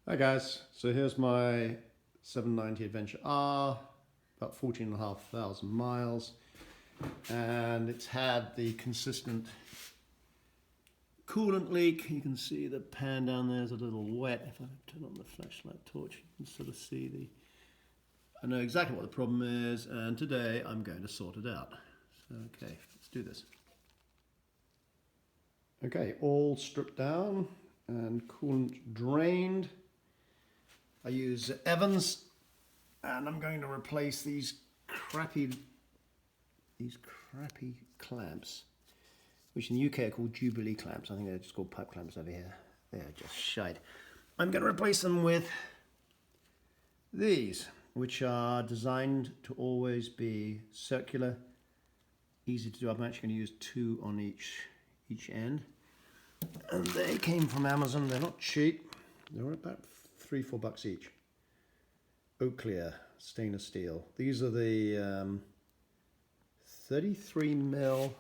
Hi guys, so here's my 790 Adventure R, about 14,500 miles, and it's had the consistent coolant leak. You can see the pan down there is a little wet. If I turn on the flashlight torch, you can sort of see I know exactly what the problem is, and today I'm going to sort it out. So, okay, let's do this. Okay, all stripped down and coolant drained. I use Evans, and I'm going to replace these crappy clamps, which in the UK are called Jubilee clamps. I think they're just called pipe clamps over here. They're just shite. I'm going to replace them with these, which are designed to always be circular, easy to do. I'm actually going to use two on each end, and they came from Amazon. They're not cheap. They're about $3-4 each. Oak clear stainless steel. These are the 33 mil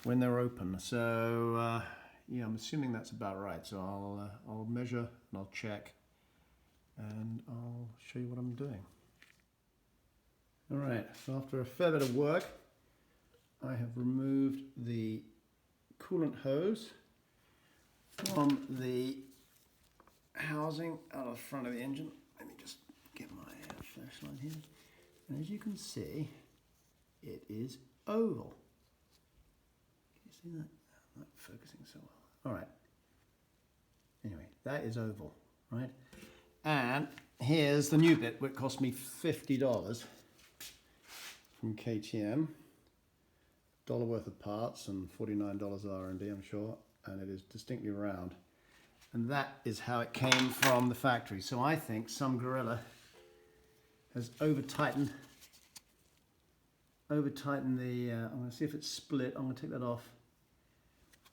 when they're open. So yeah, I'm assuming that's about right. So I'll measure and I'll check, and I'll show you what I'm doing. All right. So after a fair bit of work, I have removed the coolant hose from the housing out of the front of the engine. Let me just get my flashlight here. And as you can see, it is oval. Can you see that? I'm not focusing so well. All right. Anyway, that is oval, right? And here's the new bit, which cost me $50 from KTM. $1 worth of parts and $49 R&D, I'm sure. And it is distinctly round. And that is how it came from the factory. So I think some gorilla has over-tightened the, I'm going to see if it's split. I'm going to take that off.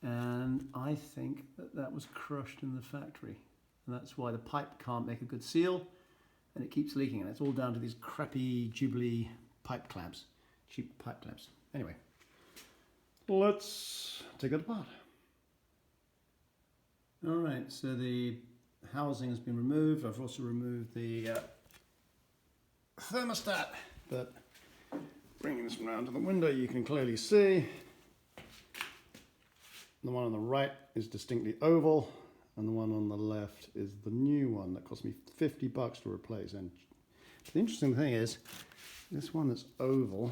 And I think that was crushed in the factory. And that's why the pipe can't make a good seal, and it keeps leaking. And it's all down to these crappy Jubilee pipe clamps, cheap pipe clamps. Anyway, let's take it apart. All right, so the housing has been removed. I've also removed the thermostat, but bringing this around to the window, you can clearly see the one on the right is distinctly oval, and the one on the left is the new one that cost me $50 to replace. And the interesting thing is, this one that's oval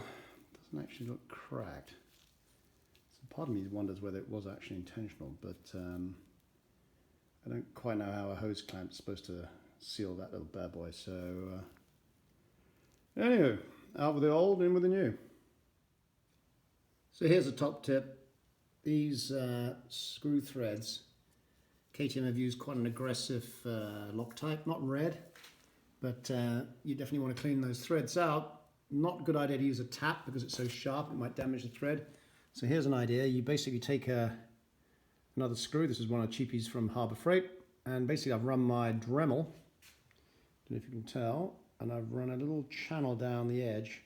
doesn't actually look cracked. So part of me wonders whether it was actually intentional, but I don't quite know how a hose clamp is supposed to seal that little bad boy. So anyway, out with the old, in with the new. So here's a top tip. These screw threads, KTM have used quite an aggressive lock type, not red, but you definitely want to clean those threads out. Not a good idea to use a tap because it's so sharp, it might damage the thread. So here's an idea. You basically take another screw. This is one of the cheapies from Harbor Freight, and basically I've run my Dremel, don't know if you can tell, and I've run a little channel down the edge,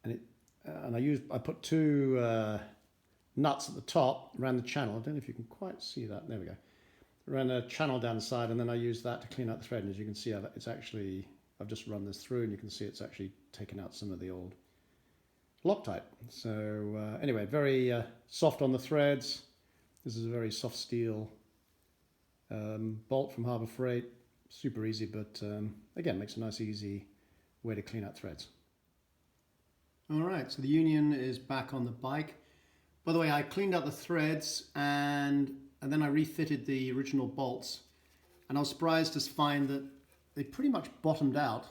and I put two nuts at the top around the channel. I don't know if you can quite see that. There we go. Ran a channel down the side, and then I used that to clean out the thread. And as you can see, I've just run this through, and you can see it's actually taken out some of the old Loctite. So anyway, very soft on the threads. This is a very soft steel bolt from Harbor Freight. Super easy, but again, makes a nice easy way to clean out threads. All right, so the union is back on the bike. By the way, I cleaned out the threads and then I refitted the original bolts, and I was surprised to find that they pretty much bottomed out,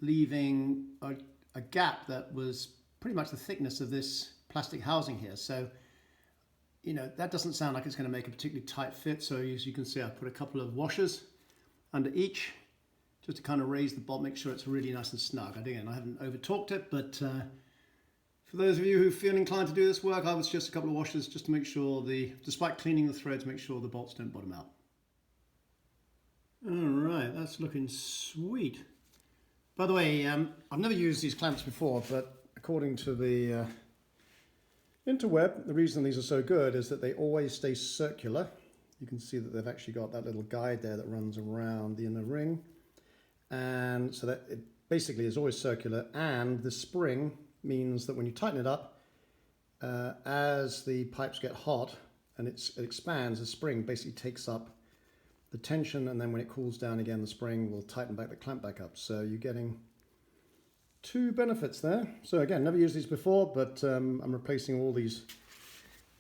leaving a gap that was pretty much the thickness of this plastic housing here. So, you know, that doesn't sound like it's going to make a particularly tight fit. So as you can see, I put a couple of washers under each just to kind of raise the bolt, make sure it's really nice and snug. Again, I haven't over torqued it, but for those of you who feel inclined to do this work, I would suggest a couple of washers just to make sure despite cleaning the threads, make sure the bolts don't bottom out. All right, that's looking sweet. By the way, I've never used these clamps before, but according to the interweb, the reason these are so good is that they always stay circular. you can see that they've actually got that little guide there that runs around the inner ring. And so that it basically is always circular, and the spring means that when you tighten it up, as the pipes get hot and it expands, the spring basically takes up the tension, and then when it cools down again, the spring will tighten back the clamp back up. So you're getting two benefits there. So again, never used these before, but I'm replacing all these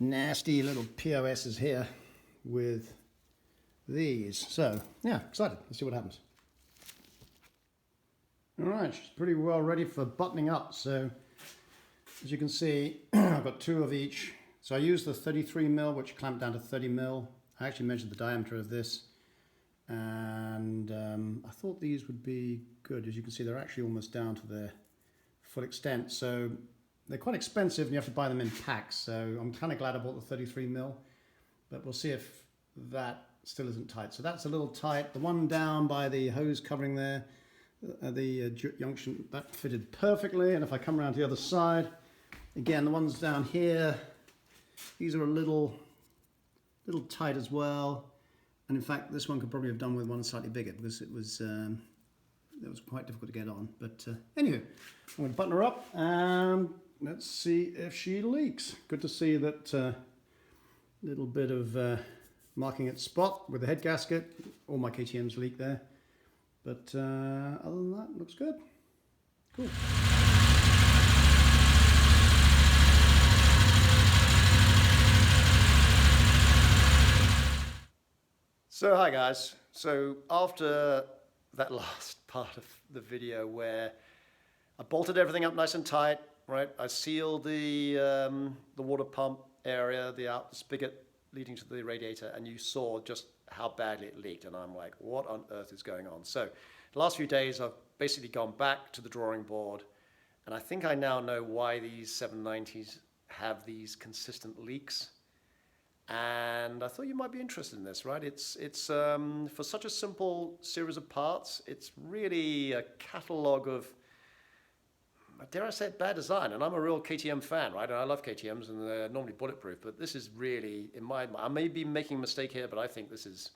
nasty little POSs here with these. So yeah, excited. Let's see what happens. All right, she's pretty well ready for buttoning up. So as you can see, I've got two of each. So I used the 33mm, which clamped down to 30mm. I actually measured the diameter of this, and I thought these would be good. As you can see, they're actually almost down to their full extent. So they're quite expensive, and you have to buy them in packs. So I'm kind of glad I bought the 33mm, but we'll see if that still isn't tight. So that's a little tight. The one down by the hose covering there, the junction, that fitted perfectly. And if I come around to the other side, again, the ones down here, these are a little tight as well. And in fact, this one could probably have done with one slightly bigger, because it was quite difficult to get on. But anyway, I'm going to button her up and let's see if she leaks. Good to see that little bit of marking its spot with the head gasket. All my KTMs leak there. But other than that, looks good. Cool. So hi guys. So after that last part of the video where I bolted everything up nice and tight, right? I sealed the water pump area, the spigot leading to the radiator, and you saw just how badly it leaked, and I'm like, what on earth is going on? So the last few days I've basically gone back to the drawing board, and I think I now know why these 790s have these consistent leaks. And I thought you might be interested in this, right? It's for such a simple series of parts, it's really a catalogue of, dare I say it, bad design. And I'm a real KTM fan, right? And I love KTMs, and they're normally bulletproof, but this is really, in my mind, I may be making a mistake here, but I think this is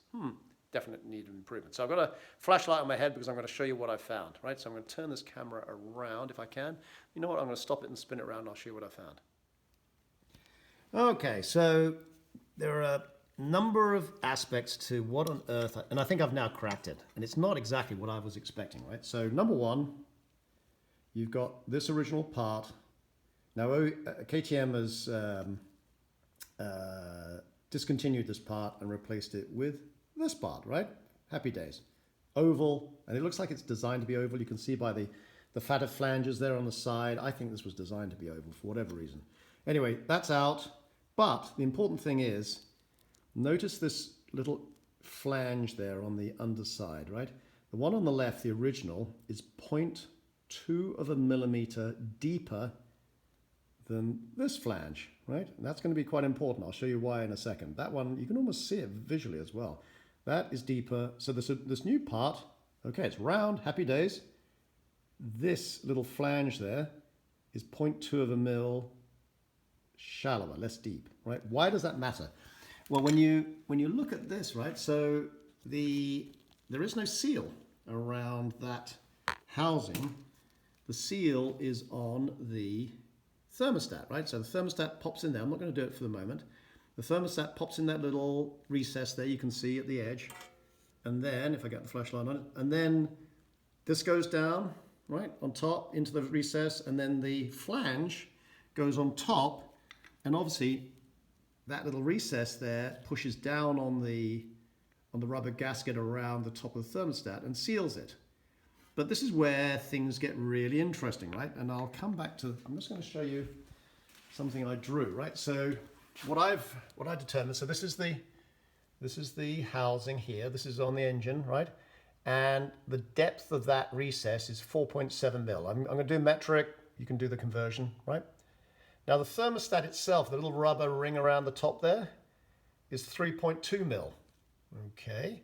definite need of improvement. So I've got a flashlight on my head because I'm going to show you what I found, right? So I'm going to turn this camera around if I can. You know what? I'm going to stop it and spin it around, and I'll show you what I found. Okay, so there are a number of aspects to what on earth, and I think I've now cracked it, and it's not exactly what I was expecting, right? So number one, you've got this original part. Now KTM has discontinued this part and replaced it with this part, right? Happy days. Oval, and it looks like it's designed to be oval. You can see by the fatter flanges there on the side. I think this was designed to be oval for whatever reason. Anyway, that's out. But the important thing is, notice this little flange there on the underside, right? The one on the left, the original, is 0.2 of a millimeter deeper than this flange, right? And that's going to be quite important. I'll show you why in a second. That one, you can almost see it visually as well. That is deeper. So this new part, okay, it's round, happy days. This little flange there is 0.2 of a mil shallower, less deep, right? Why does that matter? Well, when you look at this, right, so there is no seal around that housing. The seal is on the thermostat, right? So the thermostat pops in there. I'm not going to do it for the moment. The thermostat pops in that little recess there you can see at the edge. And then, if I get the flashlight on it, and then this goes down, right, on top into the recess, and then the flange goes on top. And obviously, that little recess there pushes down on the rubber gasket around the top of the thermostat and seals it. But this is where things get really interesting, right? And I'll come back to, I'm just going to show you something I drew, right? So what I determined, so this is the housing here. This is on the engine, right? And the depth of that recess is 4.7 mil. I'm going to do metric. You can do the conversion, right? Now the thermostat itself, the little rubber ring around the top there, is 3.2 mil. Okay.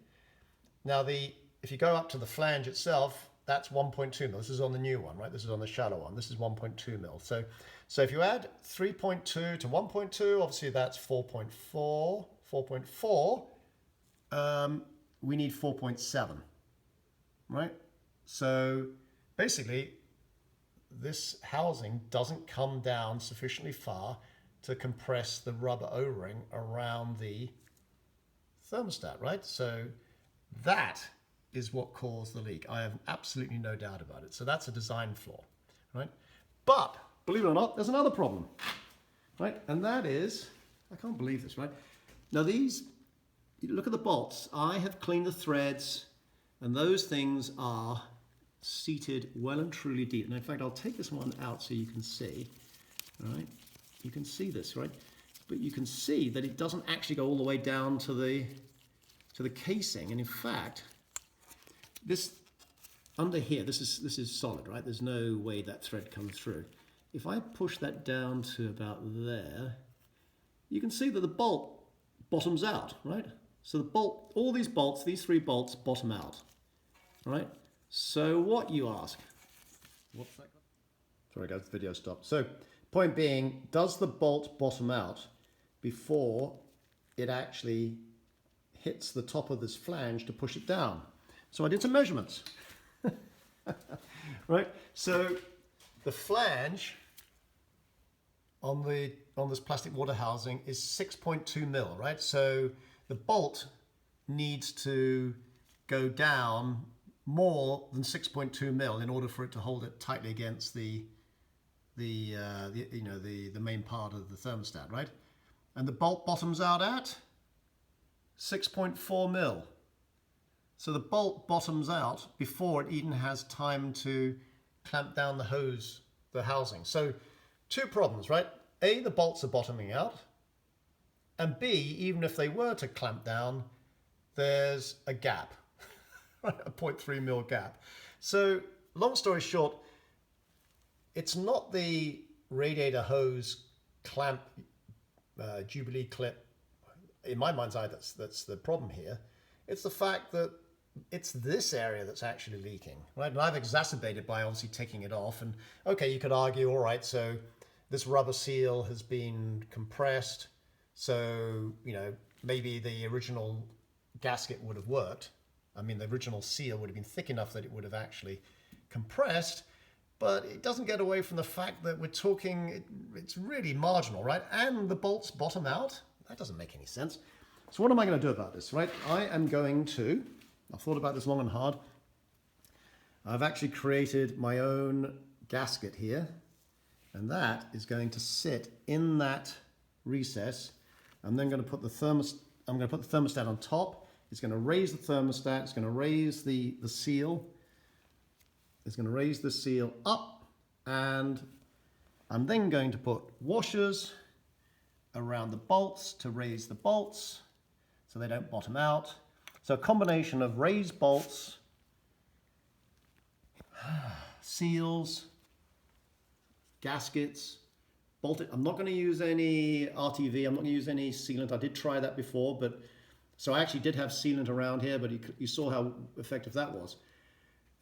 Now if you go up to the flange itself, that's 1.2 mil. This is on the new one, right? This is on the shallow one. This is 1.2 mil. So if you add 3.2 to 1.2, obviously that's 4.4. 4.4 we need 4.7, right? So basically, this housing doesn't come down sufficiently far to compress the rubber O-ring around the thermostat, right? So that is what caused the leak. I have absolutely no doubt about it. So that's a design flaw, right? But believe it or not, there's another problem, right? And that is, I can't believe this, right? Now these, look at the bolts. I have cleaned the threads and those things are seated well and truly deep. And in fact, I'll take this one out so you can see, right? You can see this, right? But you can see that it doesn't actually go all the way down to the casing. And in fact, this under here, this is solid, right? There's no way that thread comes through. If I push that down to about there, you can see that the bolt bottoms out, right? So the bolt, all these bolts, these 3 bolts bottom out, right? So what, you ask? What's that? Sorry guys, the video stopped. So point being, does the bolt bottom out before it actually hits the top of this flange to push it down? So I did some measurements. Right, so the flange on this plastic water housing is 6.2 mil, right? So the bolt needs to go down more than 6.2 mil in order for it to hold it tightly against the main part of the thermostat, right? And the bolt bottoms out at 6.4 mil. So the bolt bottoms out before it even has time to clamp down the hose, the housing. So 2 problems, right? A, the bolts are bottoming out. And B, even if they were to clamp down, there's a gap, right? A 0.3 mil gap. So long story short, it's not the radiator hose clamp, Jubilee clip. In my mind's eye, that's the problem here. It's the fact that it's this area that's actually leaking, right? And I've exacerbated by obviously taking it off. And okay, you could argue, all right, so this rubber seal has been compressed. So, you know, maybe the original gasket would have worked. I mean, the original seal would have been thick enough that it would have actually compressed, but it doesn't get away from the fact that we're talking, it's really marginal, right? And the bolts bottom out. That doesn't make any sense. So what am I going to do about this, right? I am going to, I've thought about this long and hard. I've actually created my own gasket here, and that is going to sit in that recess. I'm then going to put the thermostat on top. It's going to raise the thermostat. It's going to raise the seal. It's going to raise the seal up, and I'm then going to put washers around the bolts to raise the bolts so they don't bottom out. So a combination of raised bolts, seals, gaskets, bolted. I'm not going to use any RTV. I'm not going to use any sealant. I did try that before, but so I actually did have sealant around here, but you saw how effective that was.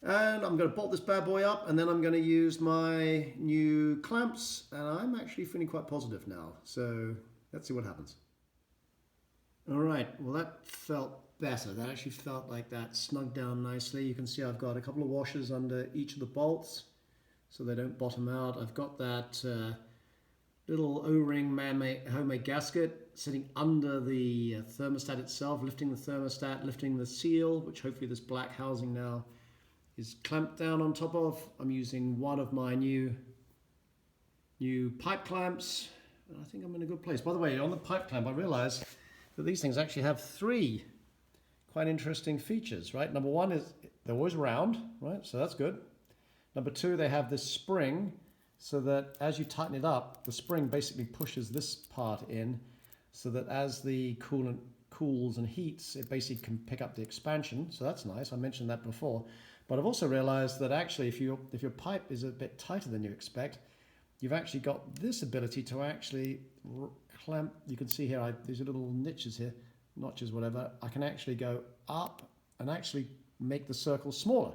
And I'm going to bolt this bad boy up, and then I'm going to use my new clamps, and I'm actually feeling quite positive now. So let's see what happens. All right, well that felt better. That actually felt like that snugged down nicely. You can see I've got a couple of washers under each of the bolts so they don't bottom out. I've got that little O-ring homemade gasket sitting under the thermostat itself, lifting the thermostat, lifting the seal, which hopefully this black housing now is clamped down on top of. I'm using one of my new pipe clamps, and I think I'm in a good place. By the way, on the pipe clamp, I realized that these things actually have 3 quite interesting features, right? Number 1 is they're always round, right? So that's good. Number 2, they have this spring so that as you tighten it up, the spring basically pushes this part in so that as the coolant cools and heats, it basically can pick up the expansion. So that's nice. I mentioned that before. But I've also realized that actually if your pipe is a bit tighter than you expect, you've actually got this ability to actually clamp. You can see here, these are little niches here, notches, whatever. I can actually go up and actually make the circle smaller.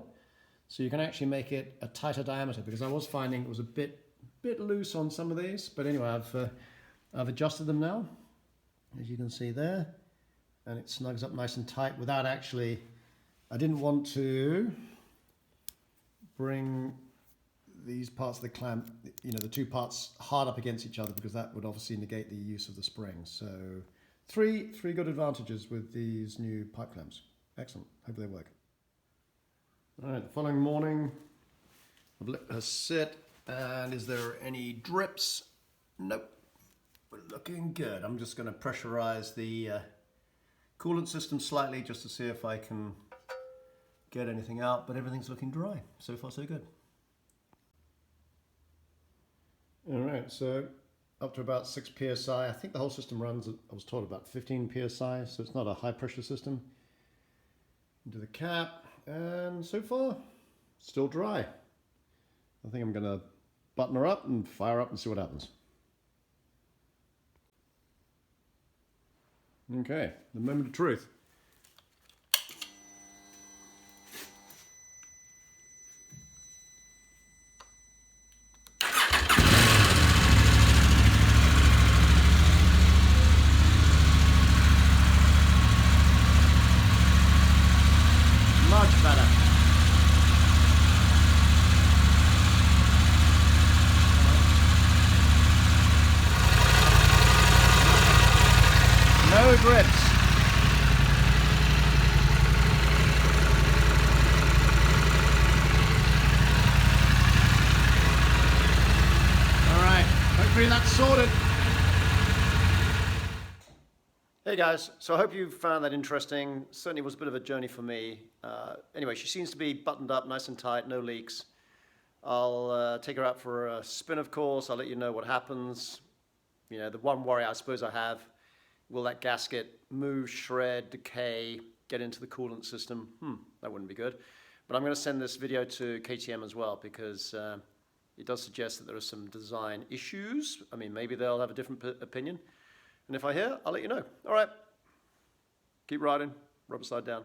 So you can actually make it a tighter diameter, because I was finding it was a bit loose on some of these. But anyway, I've adjusted them now, as you can see there. and it snugs up nice and tight without actually, I didn't want to bring these parts of the clamp, you know, the two parts hard up against each other, because that would obviously negate the use of the springs. So three good advantages with these new pipe clamps. Excellent, hope they work. All right, the following morning, I've let her sit, and is there any drips? Nope, we're looking good. I'm just going to pressurize the coolant system slightly just to see if I can get anything out, but everything's looking dry. So far so good. All right, so up to about 6 psi. I think the whole system runs, I was told, about 15 psi, so it's not a high pressure system. Into the cap, and so far, still dry. I think I'm gonna button her up and fire up and see what happens. Okay, the moment of truth. Much better. No grips. All right, hopefully that's sorted. Hey guys, so I hope you found that interesting. Certainly was a bit of a journey for me. Anyway, she seems to be buttoned up nice and tight, no leaks. I'll take her out for a spin, of course. I'll let you know what happens. You know, the one worry I suppose I have, will that gasket move, shred, decay, get into the coolant system? That wouldn't be good. But I'm going to send this video to KTM as well, because it does suggest that there are some design issues. I mean, maybe they'll have a different opinion. And if I hear, I'll let you know. All right. Keep riding. Rubber side down.